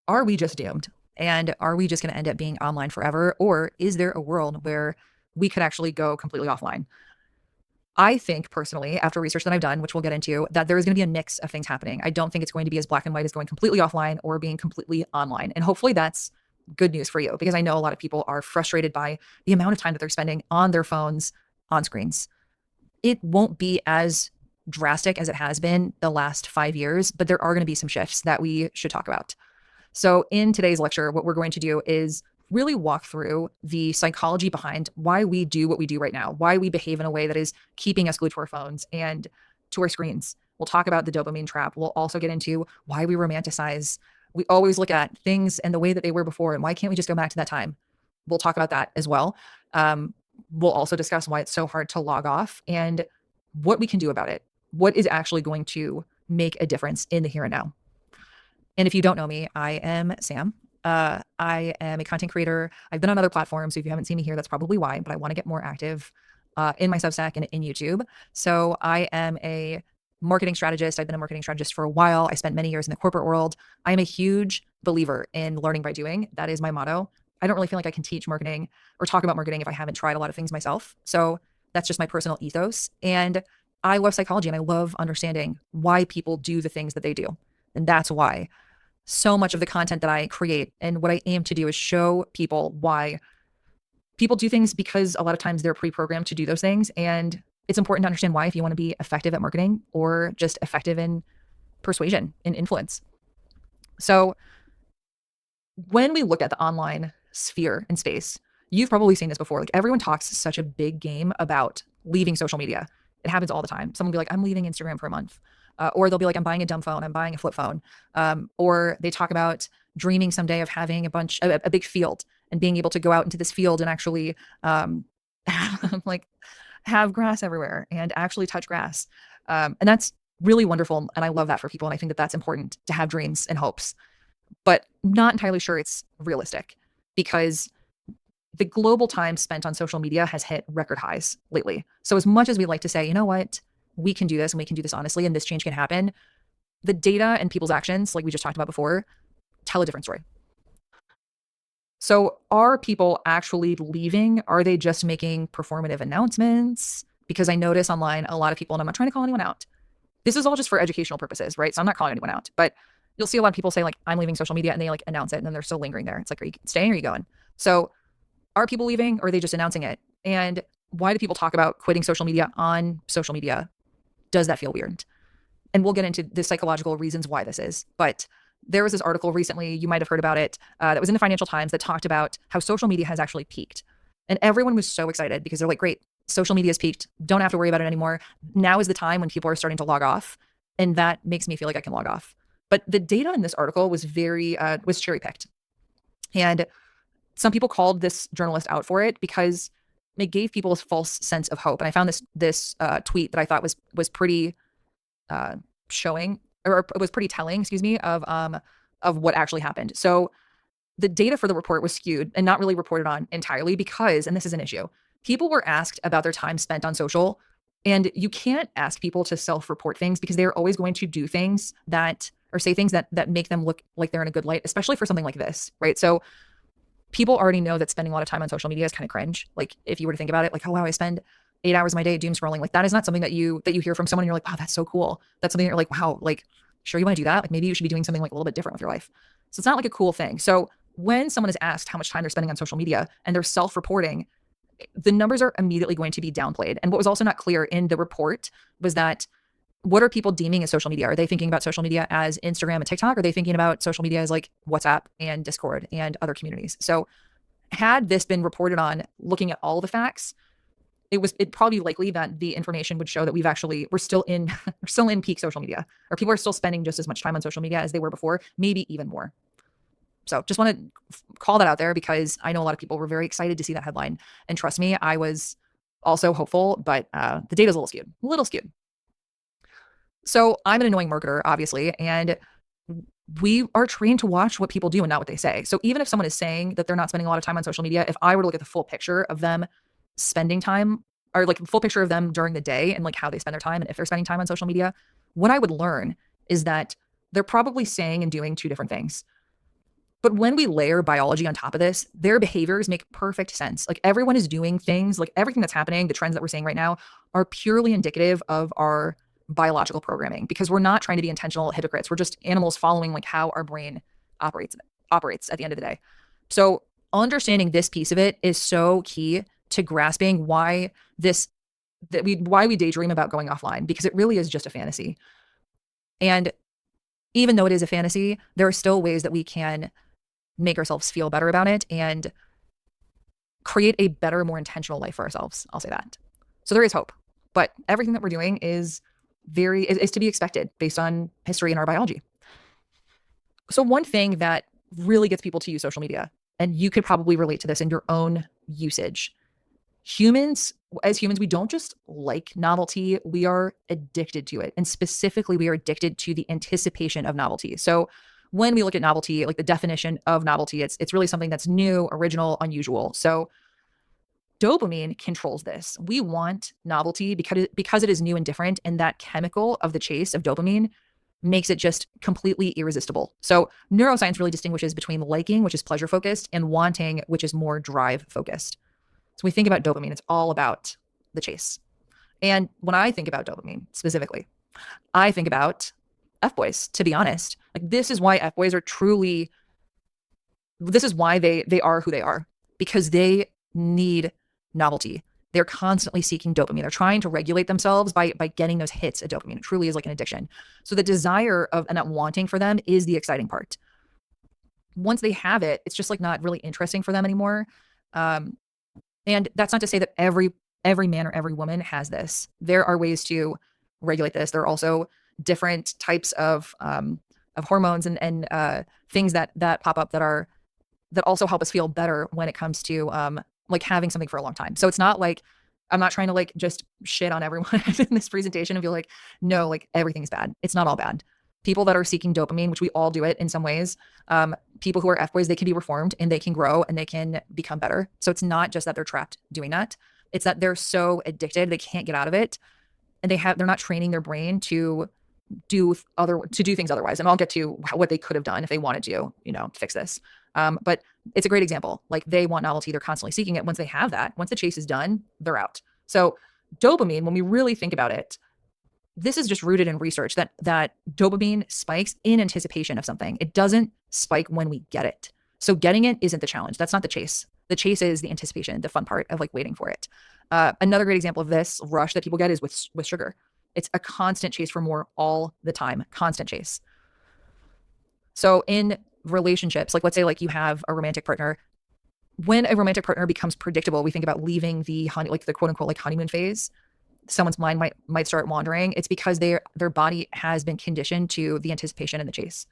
are we just doomed? And are we just going to end up being online forever? Or is there a world where we could actually go completely offline? I think personally, after research that I've done, which we'll get into, that there is going to be a mix of things happening. I don't think it's going to be as black and white as going completely offline or being completely online. And hopefully that's good news for you, because I know a lot of people are frustrated by the amount of time that they're spending on their phones, on screens. It won't be as drastic as it has been the last 5 years, but there are going to be some shifts that we should talk about. So in today's lecture, what we're going to do is really walk through the psychology behind why we do what we do right now, why we behave in a way that is keeping us glued to our phones and to our screens. We'll talk about the dopamine trap. We'll also get into why we romanticize. We always look at things and the way that they were before, and why can't we just go back to that time? We'll talk about that as well. We'll also discuss why it's so hard to log off and what we can do about it. What is actually going to make a difference in the here and now? And if you don't know me, I am Sam. I am a content creator. I've been on other platforms. So if you haven't seen me here, that's probably why, but I want to get more active in my Substack and in YouTube. So I am a marketing strategist. I've been a marketing strategist for a while. I spent many years in the corporate world. I am a huge believer in learning by doing. That is my motto. I don't really feel like I can teach marketing or talk about marketing if I haven't tried a lot of things myself. So that's just my personal ethos. And I love psychology and I love understanding why people do the things that they do. And that's why so much of the content that I create and what I aim to do is show people why people do things, because a lot of times they're pre-programmed to do those things. And it's important to understand why, if you want to be effective at marketing or just effective in persuasion and influence. So when we look at the online sphere and space, you've probably seen this before. Like, everyone talks such a big game about leaving social media. It happens all the time. Someone will be like, I'm leaving Instagram for a month. Or they'll be like, I'm buying a dumb phone, I'm buying a flip phone. Or they talk about dreaming someday of having a big field and being able to go out into this field and actually like have grass everywhere and actually touch grass. And that's really wonderful. And I love that for people. And I think that that's important, to have dreams and hopes, but not entirely sure it's realistic, because the global time spent on social media has hit record highs lately. So as much as we like to say, you know what, we can do this and we can do this honestly, and this change can happen, the data and people's actions, like we just talked about before, tell a different story. So are people actually leaving? Are they just making performative announcements? Because I notice online a lot of people, and I'm not trying to call anyone out, this is all just for educational purposes, right? So I'm not calling anyone out, but you'll see a lot of people say like, I'm leaving social media, and they like announce it and then they're still lingering there. It's like, are you staying or are you going? So are people leaving, or are they just announcing it? And why do people talk about quitting social media on social media? Does that feel weird? And we'll get into the psychological reasons why this is. But there was this article recently, you might have heard about it, that was in the Financial Times, that talked about how social media has actually peaked. And everyone was so excited because they're like, great, social media has peaked. Don't have to worry about it anymore. Now is the time when people are starting to log off. And that makes me feel like I can log off. But the data in this article was was cherry picked. And some people called this journalist out for it because it gave people a false sense of hope. And I found this tweet that I thought was pretty showing, or it was pretty telling, excuse me, of what actually happened. So the data for the report was skewed and not really reported on entirely because, and this is an issue, people were asked about their time spent on social, and you can't ask people to self-report things because they're always going to do things that, or say things that make them look like they're in a good light, especially for something like this, right? So people already know that spending a lot of time on social media is kind of cringe. Like, if you were to think about it, like, oh wow, I spend 8 hours of my day doom scrolling. Like, that is not something that you hear from someone and you're like, wow, that's so cool. That's something that you're like, wow, like, sure, you want to do that? Like, maybe you should be doing something like a little bit different with your life. So it's not like a cool thing. So when someone is asked how much time they're spending on social media and they're self-reporting, the numbers are immediately going to be downplayed. And what was also not clear in the report was that, what are people deeming as social media? Are they thinking about social media as Instagram and TikTok? Or are they thinking about social media as like WhatsApp and Discord and other communities? So had this been reported on looking at all the facts, it probably likely that the information would show that we're still in peak social media, or people are still spending just as much time on social media as they were before, maybe even more. So just want to call that out there, because I know a lot of people were very excited to see that headline. And trust me, I was also hopeful, but the data's a little skewed. So I'm an annoying marketer, obviously, and we are trained to watch what people do and not what they say. So even if someone is saying that they're not spending a lot of time on social media, if I were to look at the full picture of them spending time, or like the full picture of them during the day and like how they spend their time, and if they're spending time on social media, what I would learn is that they're probably saying and doing two different things. But when we layer biology on top of this, their behaviors make perfect sense. Like everyone is doing things, like everything that's happening, the trends that we're seeing right now are purely indicative of our biological programming, because we're not trying to be intentional hypocrites. We're just animals following like how our brain operates at the end of the day. So understanding this piece of it is so key to grasping why we daydream about going offline, because it really is just a fantasy. And even though it is a fantasy, there are still ways that we can make ourselves feel better about it and create a better, more intentional life for ourselves. I'll say that. So there is hope, but everything that we're doing is to be expected based on history and our biology. So one thing that really gets people to use social media, and you could probably relate to this in your own usage. As humans, we don't just like novelty, we are addicted to it. And specifically, we are addicted to the anticipation of novelty. So when we look at novelty, like the definition of novelty, it's really something that's new, original, unusual. So dopamine controls this. We want novelty because it is new and different, and that chemical of the chase of dopamine makes it just completely irresistible. So neuroscience really distinguishes between liking, which is pleasure focused, and wanting, which is more drive focused. So we think about dopamine, it's all about the chase. And when I think about dopamine specifically, I think about F-boys, to be honest. Like this is why F-boys are this is why they are who they are, because they need novelty. They're constantly seeking dopamine. They're trying to regulate themselves by getting those hits of dopamine. It truly is like an addiction. So the desire of and that wanting for them is the exciting part. Once they have it, it's just like not really interesting for them anymore. And that's not to say that every man or every woman has this. There are ways to regulate this. There are also different types of hormones and things that pop up that also help us feel better when it comes to like having something for a long time. So it's not like, I'm not trying to like just shit on everyone in this presentation and be like, no, like everything's bad. It's not all bad. People that are seeking dopamine, which we all do it in some ways, people who are F-boys, they can be reformed and they can grow and they can become better. So it's not just that they're trapped doing that. It's that they're so addicted, they can't get out of it. And they're not training their brain to do things otherwise. And I'll get to what they could have done if they wanted to, fix this. But it's a great example. Like they want novelty. They're constantly seeking it. Once they have that, once the chase is done, they're out. So dopamine, when we really think about it, this is just rooted in research that dopamine spikes in anticipation of something. It doesn't spike when we get it. So getting it isn't the challenge. That's not the chase. The chase is the anticipation, the fun part of like waiting for it. Another great example of this rush that people get is with sugar. It's a constant chase for more all the time, constant chase. So in relationships, like let's say like you have a romantic partner. When a romantic partner becomes predictable, we think about leaving the quote unquote like honeymoon phase. Someone's mind might start wandering. It's because their body has been conditioned to the anticipation and the chase.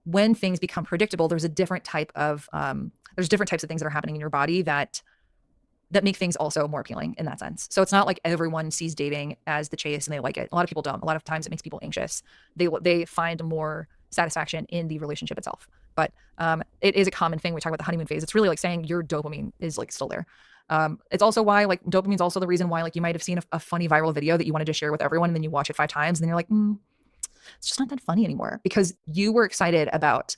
When things become predictable, there's different types of things that are happening in your body that make things also more appealing in that sense. So it's not like everyone sees dating as the chase and they like it. A lot of people don't. A lot of times it makes people anxious. They find more satisfaction in the relationship itself. But it is a common thing. We talk about the honeymoon phase. It's really like saying your dopamine is like still there. It's also why like dopamine's also the reason why like you might have seen a funny viral video that you wanted to share with everyone, and then you watch it 5 times and then you're like, it's just not that funny anymore, because you were excited about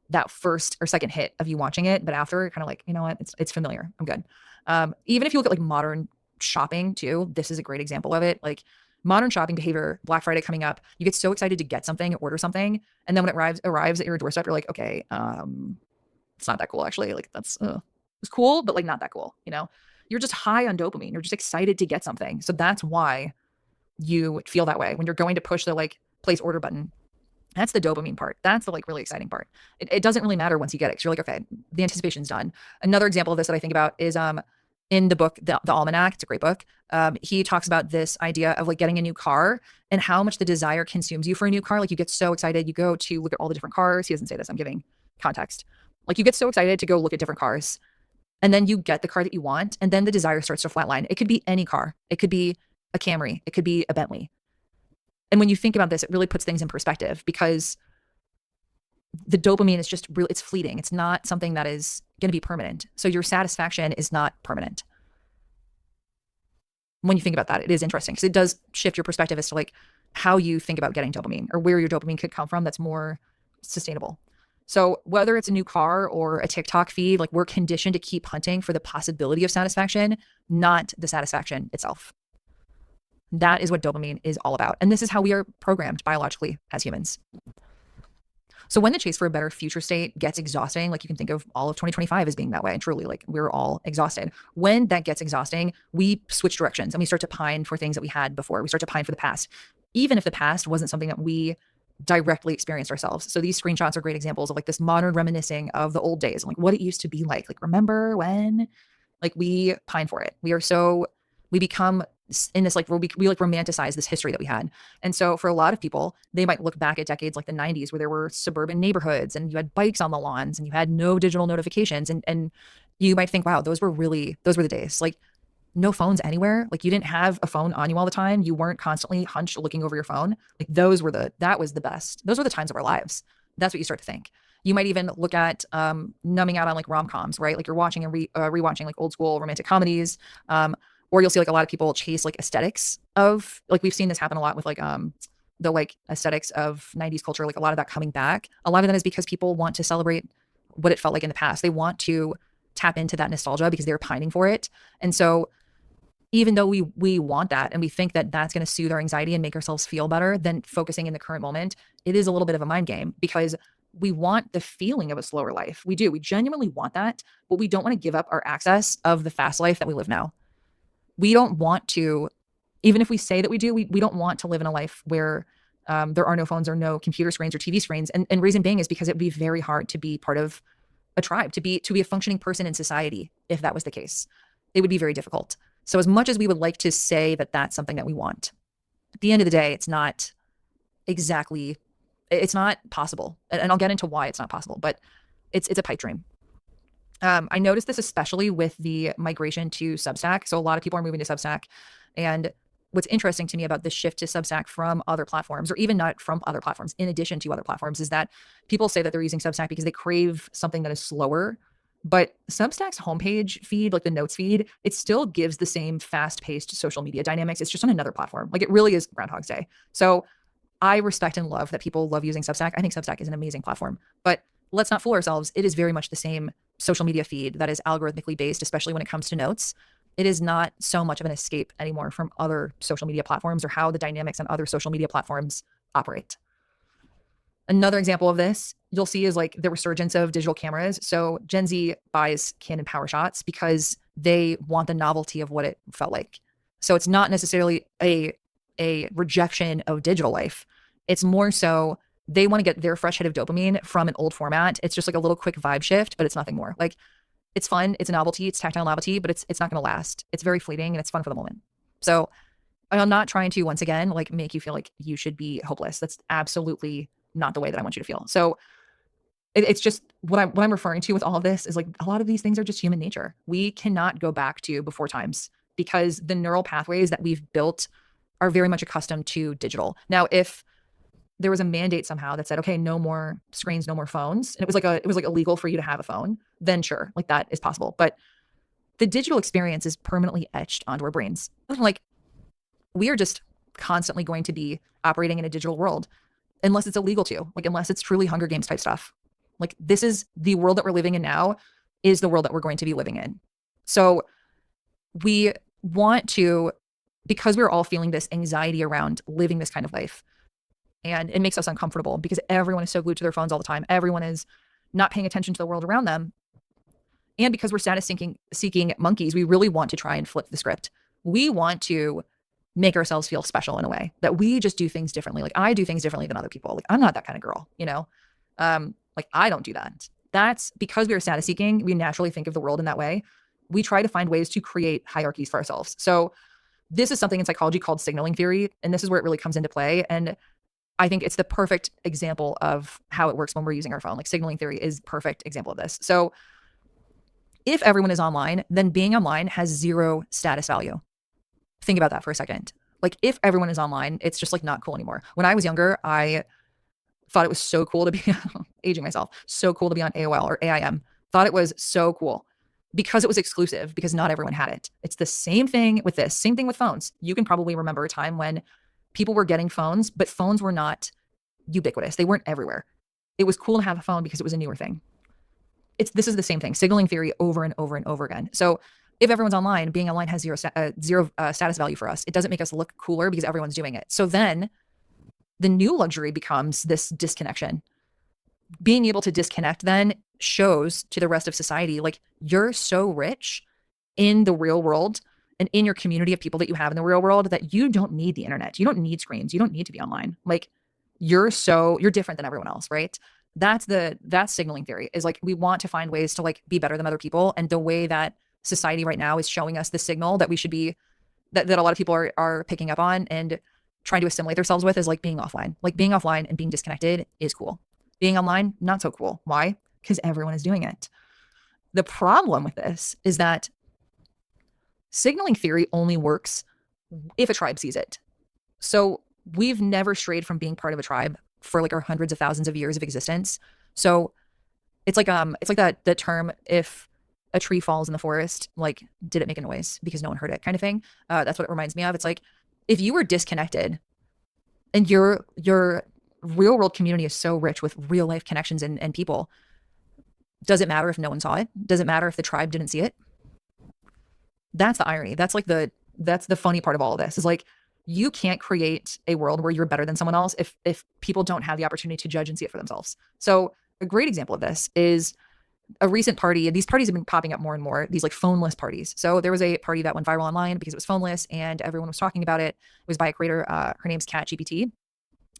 that first or second hit of you watching it, but after you're kind of like, you know what, it's familiar. I'm good. Even if you look at like modern shopping too, this is a great example of it. Like modern shopping behavior, Black Friday coming up, you get so excited to get something, order something, and then when it arrives at your doorstep, you're like, okay, it's not that cool actually. Like that's it's cool, but like not that cool. You're just high on dopamine. You're just excited to get something. So that's why you feel that way when you're going to push the like place order button. That's the dopamine part. That's the like really exciting part. It doesn't really matter once you get it. 'Cause you're like, okay, the anticipation's done. Another example of this that I think about is in the book, the Almanac. It's a great book. He talks about this idea of like getting a new car and how much the desire consumes you for a new car. Like you get so excited, you go to look at all the different cars. He doesn't say this, I'm giving context. Like you get so excited to go look at different cars, and then you get the car that you want, and then the desire starts to flatline. It could be any car. It could be a Camry. It could be a Bentley. And when you think about this, it really puts things in perspective, because the dopamine is just really, it's fleeting. It's not something that is going to be permanent. So your satisfaction is not permanent. When you think about that, it is interesting because it does shift your perspective as to like how you think about getting dopamine or where your dopamine could come from that's more sustainable. So whether it's a new car or a TikTok feed, like we're conditioned to keep hunting for the possibility of satisfaction, not the satisfaction itself. That is what dopamine is all about. And this is how we are programmed biologically as humans. So when the chase for a better future state gets exhausting, like you can think of all of 2025 as being that way, and truly, like we're all exhausted. When that gets exhausting, we switch directions and we start to pine for things that we had before. We start to pine for the past, even if the past wasn't something that we directly experienced ourselves. So these screenshots are great examples of like this modern reminiscing of the old days, like what it used to be like. Like, remember when? Like we pine for it. We become in this like we like romanticize this history that we had. And so for a lot of people, they might look back at decades like the 90s where there were suburban neighborhoods and you had bikes on the lawns and you had no digital notifications, and you might think, wow, those were the days. Like no phones anywhere. Like you didn't have a phone on you all the time. You weren't constantly hunched looking over your phone. Like that was the best. Those were the times of our lives. That's what you start to think. You might even look at numbing out on like rom-coms, right? Like you're watching and rewatching like old school romantic comedies. Or you'll see like a lot of people chase like aesthetics of, like we've seen this happen a lot with like the like aesthetics of 90s culture, like a lot of that coming back. A lot of that is because people want to celebrate what it felt like in the past. They want to tap into that nostalgia because they're pining for it. And so even though we want that and we think that that's going to soothe our anxiety and make ourselves feel better than focusing in the current moment, it is a little bit of a mind game because we want the feeling of a slower life. We do. We genuinely want that, but we don't want to give up our access of the fast life that we live now. We don't want to, even if we say that we do, we don't want to live in a life where there are no phones or no computer screens or TV screens. And reason being is because it would be very hard to be part of a tribe, to be a functioning person in society. If that was the case, it would be very difficult. So as much as we would like to say that that's something that we want, at the end of the day, it's not possible. And I'll get into why it's not possible, but it's a pipe dream. I noticed this especially with the migration to Substack. So a lot of people are moving to Substack. And what's interesting to me about the shift to Substack from other platforms, or even not from other platforms, in addition to other platforms, is that people say that they're using Substack because they crave something that is slower. But Substack's homepage feed, like the notes feed, it still gives the same fast-paced social media dynamics. It's just on another platform. Like it really is Groundhog's Day. So I respect and love that people love using Substack. I think Substack is an amazing platform. But let's not fool ourselves. It is very much the same social media feed that is algorithmically based, especially when it comes to notes. It is not so much of an escape anymore from other social media platforms or how the dynamics on other social media platforms operate. Another example of this you'll see is like the resurgence of digital cameras. So Gen Z buys Canon PowerShots because they want the novelty of what it felt like. So it's not necessarily a rejection of digital life. It's more so they want to get their fresh hit of dopamine from an old format. It's just like a little quick vibe shift, but it's nothing more. Like it's fun, it's a novelty, it's tactile novelty, but it's not going to last. It's very fleeting and it's fun for the moment. So I'm not trying to, once again, like make you feel like you should be hopeless. That's absolutely not the way that I want you to feel. So it's just what I'm referring to with all of this is like a lot of these things are just human nature. We cannot go back to before times because the neural pathways that we've built are very much accustomed to digital. Now, if there was a mandate somehow that said, okay, no more screens, no more phones, and it was like illegal for you to have a phone, then sure, like that is possible. But the digital experience is permanently etched onto our brains. Like we are just constantly going to be operating in a digital world unless it's illegal to, like unless it's truly Hunger Games type stuff. Like this is the world that we're living in now is the world that we're going to be living in. So we want to, because we're all feeling this anxiety around living this kind of life, and it makes us uncomfortable because everyone is so glued to their phones all the time. Everyone is not paying attention to the world around them. And because we're status seeking monkeys, we really want to try and flip the script. We want to make ourselves feel special in a way that we just do things differently. Like I do things differently than other people. Like I'm not that kind of girl, you know? Like I don't do that. That's because we are status seeking. We naturally think of the world in that way. We try to find ways to create hierarchies for ourselves. So this is something in psychology called signaling theory. And this is where it really comes into play. And I think it's the perfect example of how it works when we're using our phone. Like signaling theory is perfect example of this. So if everyone is online, then being online has zero status value. Think about that for a second. Like if everyone is online, it's just like not cool anymore. When I was younger, I thought it was so cool to be aging myself, so cool to be on AOL or AIM. Thought it was so cool because it was exclusive, because not everyone had it. It's the same thing with this, same thing with phones. You can probably remember a time when people were getting phones, but phones were not ubiquitous. They weren't everywhere. It was cool to have a phone because it was a newer thing. This is the same thing, signaling theory over and over and over again. So if everyone's online, being online has zero status value for us. It doesn't make us look cooler because everyone's doing it. So then the new luxury becomes this disconnection. Being able to disconnect then shows to the rest of society, like, you're so rich in the real world and in your community of people that you have in the real world that you don't need the internet. You don't need screens. You don't need to be online. Like, you're different than everyone else, right? That's signaling theory, is like, we want to find ways to like be better than other people. And the way that society right now is showing us the signal that we should be, that a lot of people are picking up on and trying to assimilate themselves with, is like being offline. Like, being offline and being disconnected is cool. Being online, not so cool. Why? Because everyone is doing it. The problem with this is that signaling theory only works if a tribe sees it. So we've never strayed from being part of a tribe for like our hundreds of thousands of years of existence. So it's like that term, if a tree falls in the forest, like, did it make a noise because no one heard it, kind of thing. That's what it reminds me of. It's like, if you were disconnected and your real world community is so rich with real life connections and people, does it matter if no one saw it? Does it matter if the tribe didn't see it? That's the irony. That's the funny part of all of this, is like, you can't create a world where you're better than someone else if people don't have the opportunity to judge and see it for themselves. So a great example of this is a recent party. These parties have been popping up more and more, these like phoneless parties. So there was a party that went viral online because it was phoneless and everyone was talking about it. It was by a creator. Her name's Cat GPT.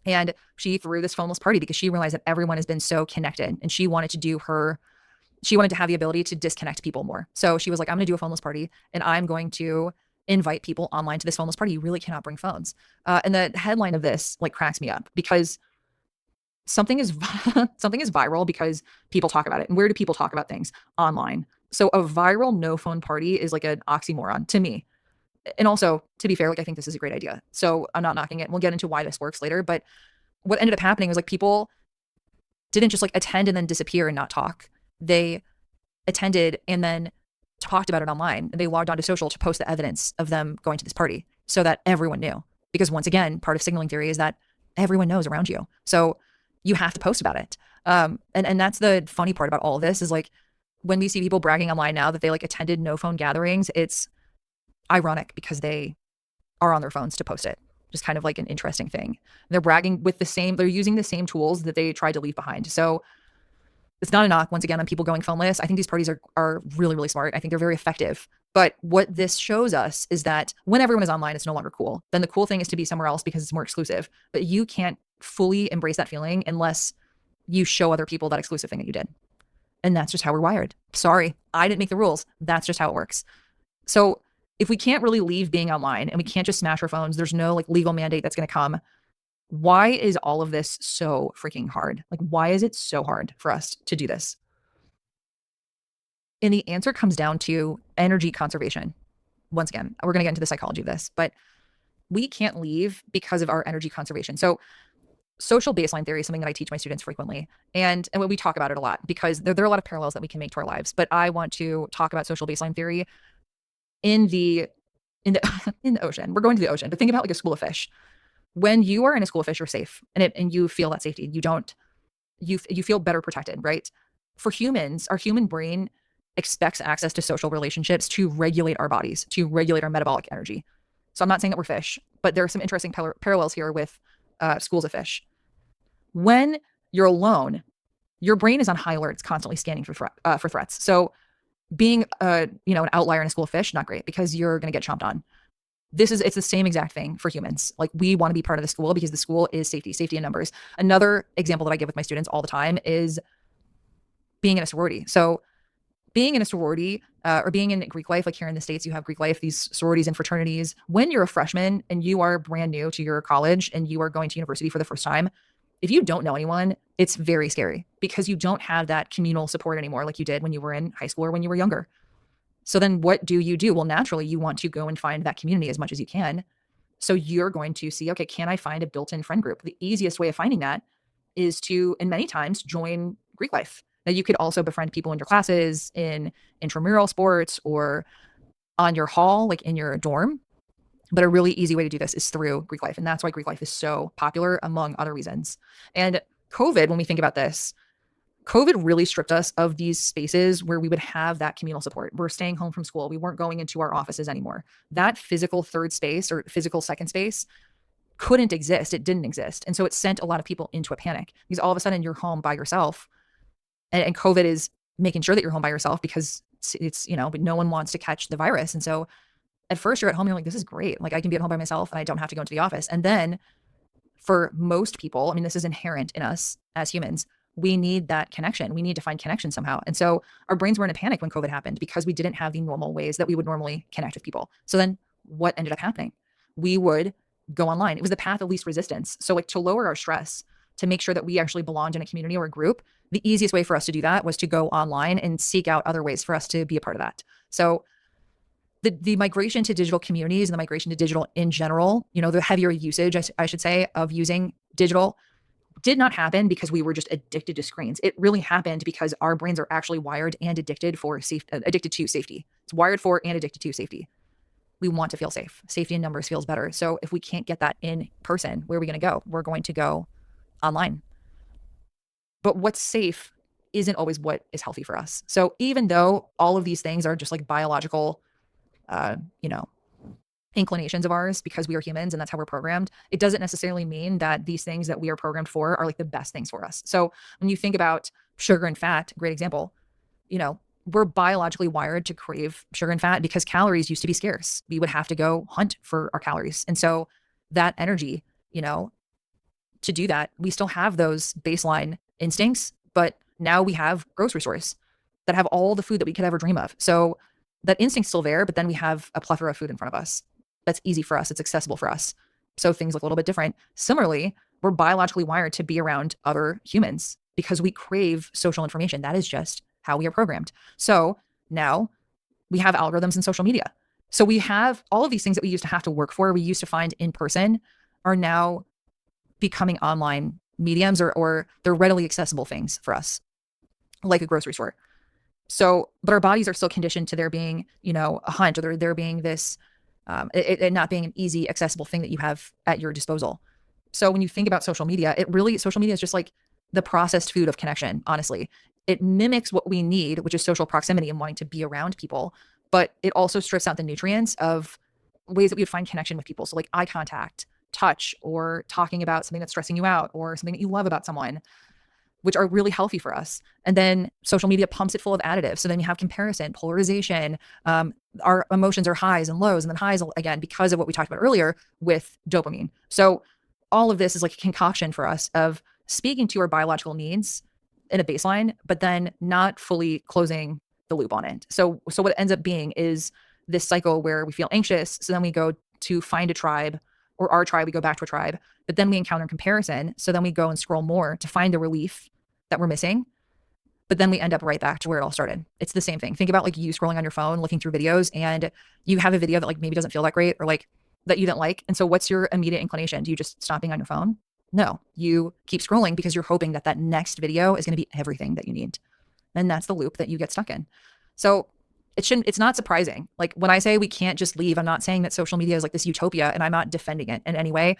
And she threw this phoneless party because she realized that everyone has been so connected, and she wanted to have the ability to disconnect people more. So she was like, I'm going to do a phoneless party and I'm going to invite people online to this phoneless party. You really cannot bring phones. And the headline of this like cracks me up, because something is viral because people talk about it. And where do people talk about things? Online. So a viral no phone party is like an oxymoron to me. And also, to be fair, like, I think this is a great idea. So I'm not knocking it. We'll get into why this works later. But what ended up happening was like, people didn't just like attend and then disappear and not talk. They attended and then talked about it online. And they logged onto social to post the evidence of them going to this party so that everyone knew. Because once again, part of signaling theory is that everyone knows around you. So you have to post about it. And that's the funny part about all of this, is like, when we see people bragging online now that they like attended no phone gatherings, it's ironic because they are on their phones to post it. Just kind of like an interesting thing. They're bragging with they're using the same tools that they tried to leave behind. So it's not a knock, once again, on people going phoneless. I think these parties are really, really smart. I think they're very effective. But what this shows us is that when everyone is online, it's no longer cool. Then the cool thing is to be somewhere else because it's more exclusive. But you can't fully embrace that feeling unless you show other people that exclusive thing that you did. And that's just how we're wired. Sorry, I didn't make the rules. That's just how it works. So if we can't really leave being online and we can't just smash our phones, there's no like legal mandate that's going to come. Why is all of this so freaking hard? Like, why is it so hard for us to do this? And the answer comes down to energy conservation. Once again, we're going to get into the psychology of this, but we can't leave because of our energy conservation. So social baseline theory is something that I teach my students frequently. And when we talk about it a lot, because there are a lot of parallels that we can make to our lives, but I want to talk about social baseline theory in the ocean. We're going to the ocean, but think about like a school of fish. When you are in a school of fish, you're safe and you feel that safety. You feel better protected, right? For humans, our human brain expects access to social relationships to regulate our bodies, to regulate our metabolic energy. So I'm not saying that we're fish, but there are some interesting parallels here with schools of fish. When you're alone, your brain is on high alert. It's constantly scanning for threats. So being an outlier in a school of fish, not great, because you're going to get chomped on. It's the same exact thing for humans. Like, we want to be part of the school because the school is safety in numbers. Another example that I give with my students all the time is being in a sorority. So being in a sorority or being in Greek life, like here in the States, you have Greek life, these sororities and fraternities. When you're a freshman and you are brand new to your college and you are going to university for the first time, if you don't know anyone, it's very scary because you don't have that communal support anymore like you did when you were in high school or when you were younger. So then what do? Well, naturally, you want to go and find that community as much as you can. So you're going to see, okay, can I find a built-in friend group? The easiest way of finding that is to, and many times, join Greek life. Now, you could also befriend people in your classes, in intramural sports, or on your hall, like in your dorm. But a really easy way to do this is through Greek life. And that's why Greek life is so popular, among other reasons. And COVID, when we think about this, COVID really stripped us of these spaces where we would have that communal support. We're staying home from school. We weren't going into our offices anymore. That physical third space or physical second space couldn't exist. It didn't exist. And so it sent a lot of people into a panic because all of a sudden you're home by yourself. And COVID is making sure that you're home by yourself because it's, but no one wants to catch the virus. And so at first you're at home, you're like, this is great. Like I can be at home by myself and I don't have to go into the office. And then for most people, I mean, this is inherent in us as humans. We need that connection. We need to find connection somehow. And so our brains were in a panic when COVID happened because we didn't have the normal ways that we would normally connect with people. So then what ended up happening? We would go online. It was the path of least resistance. So like to lower our stress, to make sure that we actually belonged in a community or a group, the easiest way for us to do that was to go online and seek out other ways for us to be a part of that. So the migration to digital communities and the migration to digital in general, the heavier usage, I should say, of using digital did not happen because we were just addicted to screens. It really happened because our brains are actually wired and addicted to safety. It's wired for and addicted to safety. We want to feel safe. Safety in numbers feels better. So if we can't get that in person, where are we going to go? We're going to go online. But what's safe isn't always what is healthy for us. So even though all of these things are just like biological, inclinations of ours because we are humans and that's how we're programmed, it doesn't necessarily mean that these things that we are programmed for are like the best things for us. So when you think about sugar and fat, great example, we're biologically wired to crave sugar and fat because calories used to be scarce. We would have to go hunt for our calories. And so that energy, to do that, we still have those baseline instincts, but now we have grocery stores that have all the food that we could ever dream of. So that instinct's still there, but then we have a plethora of food in front of us. That's easy for us. It's accessible for us. So things look a little bit different. Similarly, we're biologically wired to be around other humans because we crave social information. That is just how we are programmed. So now we have algorithms in social media. So we have all of these things that we used to have to work for, we used to find in person, are now becoming online mediums or they're readily accessible things for us, like a grocery store. So, but our bodies are still conditioned to there being, a hunt or there being this, it not being an easy, accessible thing that you have at your disposal. So when you think about social media, social media is just like the processed food of connection, honestly. It mimics what we need, which is social proximity and wanting to be around people, but it also strips out the nutrients of ways that we would find connection with people. So like eye contact, touch, or talking about something that's stressing you out or something that you love about someone, which are really healthy for us. And then social media pumps it full of additives. So then you have comparison, polarization. Our emotions are highs and lows, and then highs again, because of what we talked about earlier with dopamine. So all of this is like a concoction for us of speaking to our biological needs in a baseline, but then not fully closing the loop on it. So what it ends up being is this cycle where we feel anxious. So then we go to find a tribe, or our tribe, we go back to a tribe, but then we encounter comparison. So then we go and scroll more to find the relief that we're missing. But then we end up right back to where it all started. It's the same thing. Think about like you scrolling on your phone, looking through videos, and you have a video that like maybe doesn't feel that great or like that you didn't like. And so what's your immediate inclination? Do you just stop being on your phone? No, you keep scrolling because you're hoping that that next video is going to be everything that you need. And that's the loop that you get stuck in. So it's not surprising. Like when I say we can't just leave, I'm not saying that social media is like this utopia and I'm not defending it in any way.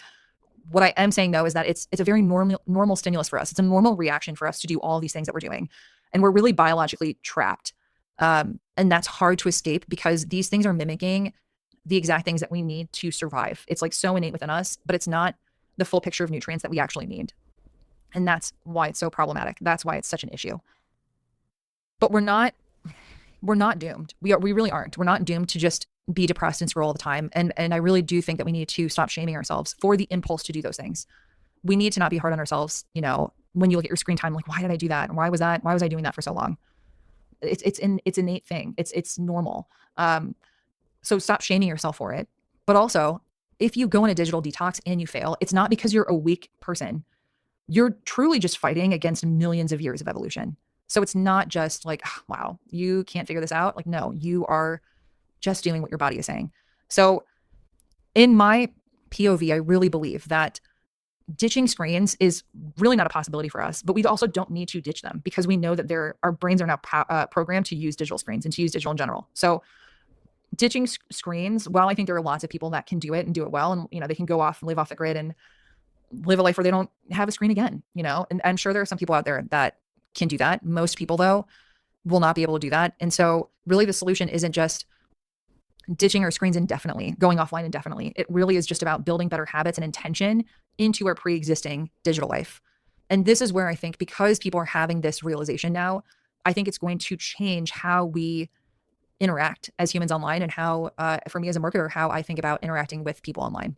What I am saying though is that it's a very normal stimulus for us. It's a normal reaction for us to do all these things that we're doing. And we're really biologically trapped. And that's hard to escape because these things are mimicking the exact things that we need to survive. It's like so innate within us, but it's not the full picture of nutrients that we actually need. And that's why it's so problematic. That's why it's such an issue. But we're not doomed. We really aren't. We're not doomed to just be depressed and scroll all the time. And I really do think that we need to stop shaming ourselves for the impulse to do those things. We need to not be hard on ourselves. When you look at your screen time, like, why did I do that? And why was I doing that for so long? It's innate thing. It's normal. So stop shaming yourself for it. But also, if you go on a digital detox and you fail, it's not because you're a weak person. You're truly just fighting against millions of years of evolution. So it's not just like, wow, you can't figure this out. Like, no, you are just doing what your body is saying. So in my POV, I really believe that ditching screens is really not a possibility for us, but we also don't need to ditch them because we know that our brains are now programmed to use digital screens and to use digital in general. So ditching screens, while I think there are lots of people that can do it and do it well, and they can go off and live off the grid and live a life where they don't have a screen again, and I'm sure there are some people out there that can do that. Most people, though, will not be able to do that. And so really the solution isn't just ditching our screens indefinitely, going offline indefinitely. It really is just about building better habits and intention into our pre-existing digital life. And this is where I think, because people are having this realization now, I think it's going to change how we interact as humans online, and how, for me as a marketer, how I think about interacting with people online.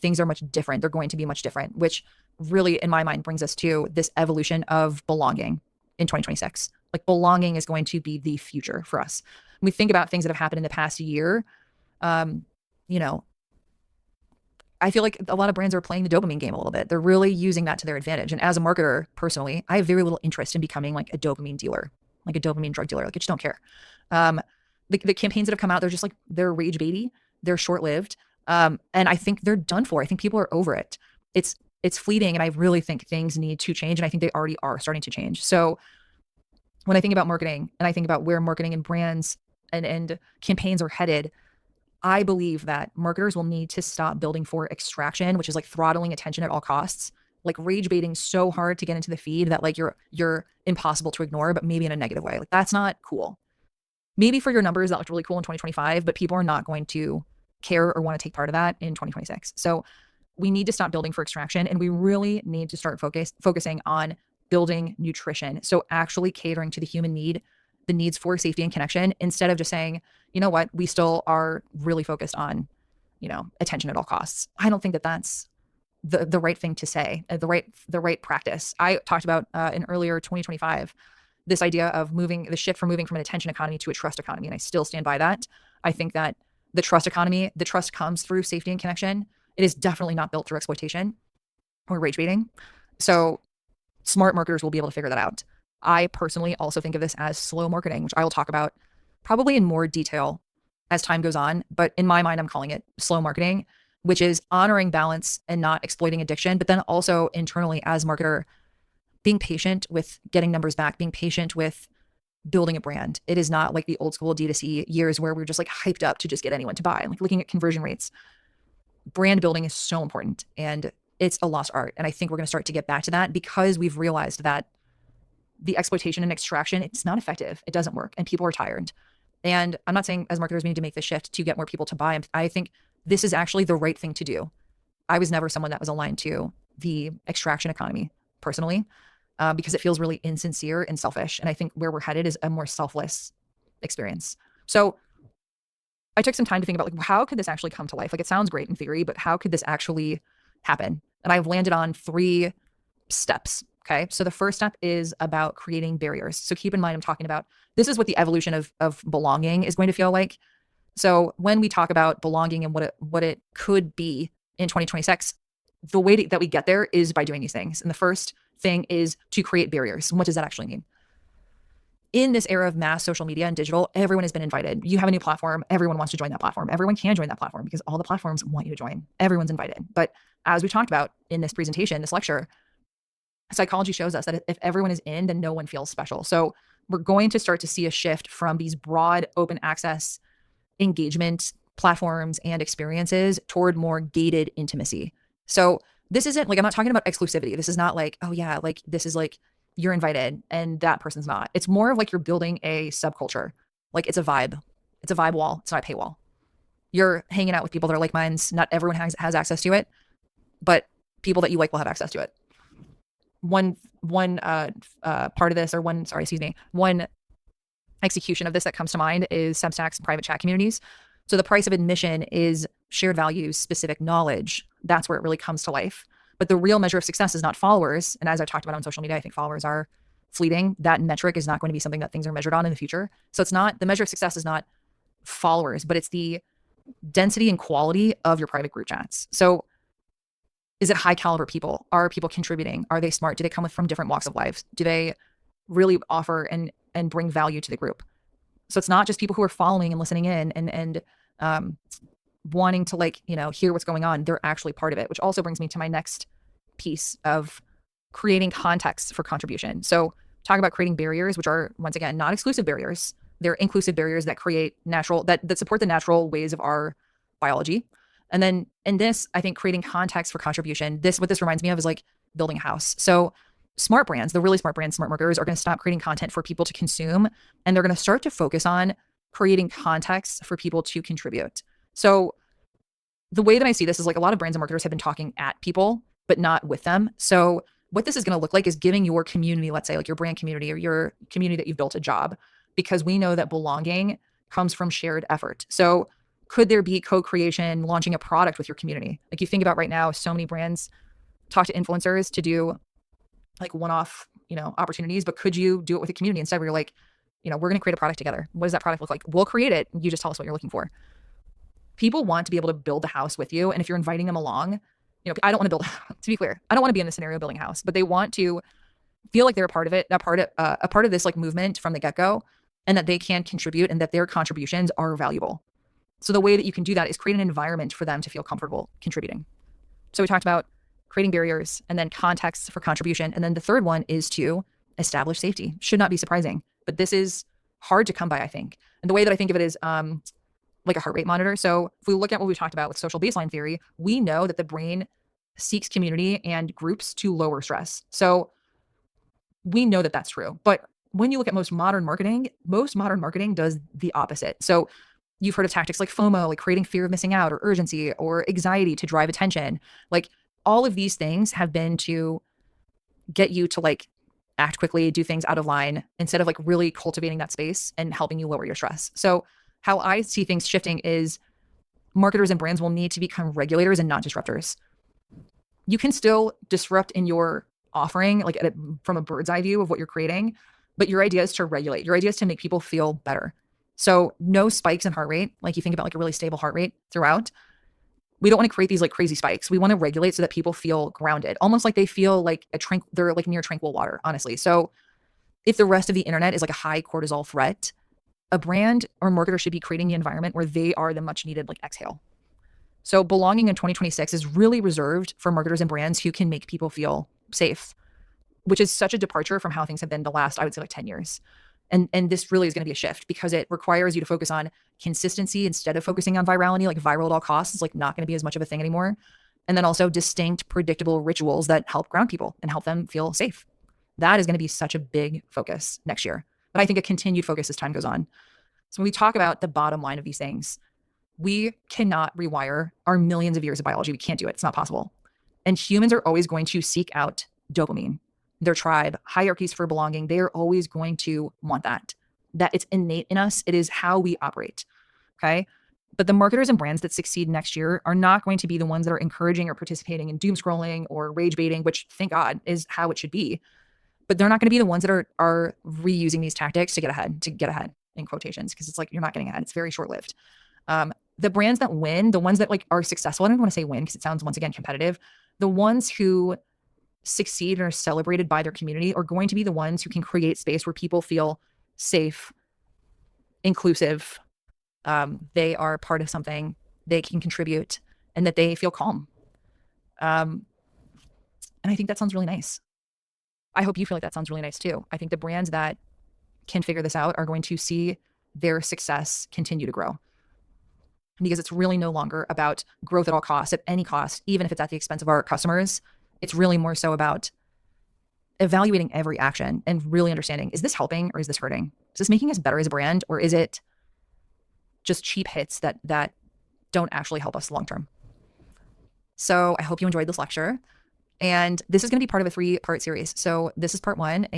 Things are much different. They're going to be much different, which really, in my mind, brings us to this evolution of belonging in 2026. Like, belonging is going to be the future for us. When we think about things that have happened in the past year, you know, I feel like a lot of brands are playing the dopamine game a little bit. They're really using that to their advantage. And as a marketer, personally, I have very little interest in becoming like a dopamine dealer, like a dopamine drug dealer. Like, I just don't care. The campaigns that have come out, they're just like, they're rage baity. They're short-lived. And I think they're done for. I think people are over it. It's fleeting. And I really think things need to change. And I think they already are starting to change. So when I think about marketing, and I think about where marketing and brands and campaigns are headed, I believe that marketers will need to stop building for extraction, which is like throttling attention at all costs, like rage baiting so hard to get into the feed that like you're impossible to ignore, but maybe in a negative way. Like, that's not cool. Maybe for your numbers that looked really cool in 2025, but people are not going to care or want to take part of that in 2026. So we need to stop building for extraction, and we really need to start focusing on building nutrition. So actually catering to the human need, the needs for safety and connection, instead of just saying, you know what, we still are really focused on, attention at all costs. I don't think that that's the right thing to say, the right practice. I talked about in earlier 2025, this idea of the shift from moving from an attention economy to a trust economy. And I still stand by that. I think that the trust economy, the trust comes through safety and connection. It is definitely not built through exploitation or rage baiting. So smart marketers will be able to figure that out. I personally also think of this as slow marketing, which I will talk about probably in more detail as time goes on. But in my mind, I'm calling it slow marketing, which is honoring balance and not exploiting addiction, but then also internally as marketer, being patient with getting numbers back, being patient with building a brand. It is not like the old school D2C years where we're just like hyped up to just get anyone to buy, like looking at conversion rates. Brand building is so important, and it's a lost art. And I think we're going to start to get back to that, because we've realized that the exploitation and extraction, it's not effective. It doesn't work, and people are tired. And I'm not saying as marketers we need to make this shift to get more people to buy. I think this is actually the right thing to do. I was never someone that was aligned to the extraction economy personally, because it feels really insincere and selfish. And I think where we're headed is a more selfless experience. So I took some time to think about, like, how could this actually come to life? Like, it sounds great in theory, but how could this actually happen? And I've landed on 3 steps. Okay. So the first step is about creating barriers. So keep in mind, I'm talking about, this is what the evolution of belonging is going to feel like. So when we talk about belonging and what it could be in 2026, the way that we get there is by doing these things. And the first thing is to create barriers. And what does that actually mean? In this era of mass social media and digital, everyone has been invited. You have a new platform. Everyone wants to join that platform. Everyone can join that platform because all the platforms want you to join. Everyone's invited. But as we talked about in this presentation, this lecture, psychology shows us that if everyone is in, then no one feels special. So we're going to start to see a shift from these broad open access engagement platforms and experiences toward more gated intimacy. So this isn't like, I'm not talking about exclusivity. This is not like, oh yeah, like this is like you're invited and that person's not. It's more of like you're building a subculture. Like, it's a vibe. It's a vibe wall. It's not a paywall. You're hanging out with people that are like minds. Not everyone has access to it, but people that you like will have access to it. One part of this, or one execution of this that comes to mind is Substack's private chat communities. So the price of admission is shared values, specific knowledge. That's where it really comes to life. But the real measure of success is not followers. And as I talked about on social media, I think followers are fleeting. That metric is not going to be something that things are measured on in the future. So it's not, the measure of success is not followers, but it's the density and quality of your private group chats. So is it high caliber people? Are people contributing? Are they smart? Do they come from different walks of life? Do they really offer and bring value to the group? So it's not just people who are following and listening in and wanting to, like, hear what's going on. They're actually part of it, which also brings me to my next piece of creating context for contribution. So talk about creating barriers, which are, once again, not exclusive barriers. They're inclusive barriers that create that support the natural ways of our biology. And then in this, I think creating context for contribution, what this reminds me of is like building a house. So smart brands, the really smart brands, smart marketers are going to stop creating content for people to consume, and they're going to start to focus on creating context for people to contribute. So the way that I see this is like a lot of brands and marketers have been talking at people, but not with them. So what this is going to look like is giving your community, let's say like your brand community or your community that you've built a job, because we know that belonging comes from shared effort. So could there be co-creation, launching a product with your community? Like you think about right now, so many brands talk to influencers to do like one-off, opportunities, but could you do it with a community instead where you're like, we're going to create a product together. What does that product look like? We'll create it. You just tell us what you're looking for. People want to be able to build the house with you. And if you're inviting them along, I don't want to build, to be clear, I don't want to be in the scenario building a house, but they want to feel like they're a part of it, a part of this like movement from the get-go, and that they can contribute and that their contributions are valuable. So the way that you can do that is create an environment for them to feel comfortable contributing. So we talked about creating barriers and then context for contribution. And then the third one is to establish safety. Should not be surprising, but this is hard to come by, I think. And the way that I think of it is like a heart rate monitor. So if we look at what we talked about with social baseline theory, we know that the brain seeks community and groups to lower stress. So we know that that's true. But when you look at most modern marketing does the opposite. So you've heard of tactics like FOMO, like creating fear of missing out or urgency or anxiety to drive attention. Like all of these things have been to get you to like act quickly, do things out of line instead of like really cultivating that space and helping you lower your stress. So how I see things shifting is marketers and brands will need to become regulators and not disruptors. You can still disrupt in your offering, like from a bird's eye view of what you're creating, but your idea is to regulate. Your idea is to make people feel better. So no spikes in heart rate. Like you think about like a really stable heart rate throughout. We don't want to create these like crazy spikes. We want to regulate so that people feel grounded, almost like they feel like they're like near tranquil water, honestly. So if the rest of the internet is like a high cortisol threat, a brand or marketer should be creating the environment where they are the much needed like exhale. So belonging in 2026 is really reserved for marketers and brands who can make people feel safe, which is such a departure from how things have been the last, I would say like 10 years. And this really is going to be a shift because it requires you to focus on consistency instead of focusing on virality. Like viral at all costs is like not going to be as much of a thing anymore. And then also distinct, predictable rituals that help ground people and help them feel safe. That is going to be such a big focus next year. But I think a continued focus as time goes on. So when we talk about the bottom line of these things, we cannot rewire our millions of years of biology. We can't do it. It's not possible. And humans are always going to seek out dopamine, their tribe, hierarchies for belonging. They are always going to want that it's innate in us. It is how we operate. Okay. But the marketers and brands that succeed next year are not going to be the ones that are encouraging or participating in doom scrolling or rage baiting, which thank God is how it should be. But they're not going to be the ones that are reusing these tactics to get ahead in quotations, because it's like you're not getting ahead. It's very short-lived. The brands that win, the ones that like are successful, I don't want to say win because it sounds once again competitive. The ones who succeed and are celebrated by their community are going to be the ones who can create space where people feel safe, inclusive. They are part of something, they can contribute, and that they feel calm. And I think that sounds really nice. I hope you feel like that sounds really nice too. I think the brands that can figure this out are going to see their success continue to grow, because it's really no longer about growth at all costs, at any cost, even if it's at the expense of our customers. It's really more so about evaluating every action and really understanding, is this helping or is this hurting? Is this making us better as a brand, or is it just cheap hits that don't actually help us long-term? So I hope you enjoyed this lecture. And this is going to be part of a 3-part series. So this is part 1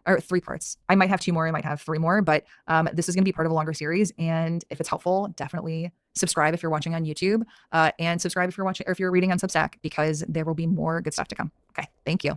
or 3 parts. I might have 2 more, I might have 3 more, but this is going to be part of a longer series. And if it's helpful, definitely subscribe if you're watching on YouTube, and subscribe if you're watching or if you're reading on Substack, because there will be more good stuff to come. Okay. Thank you.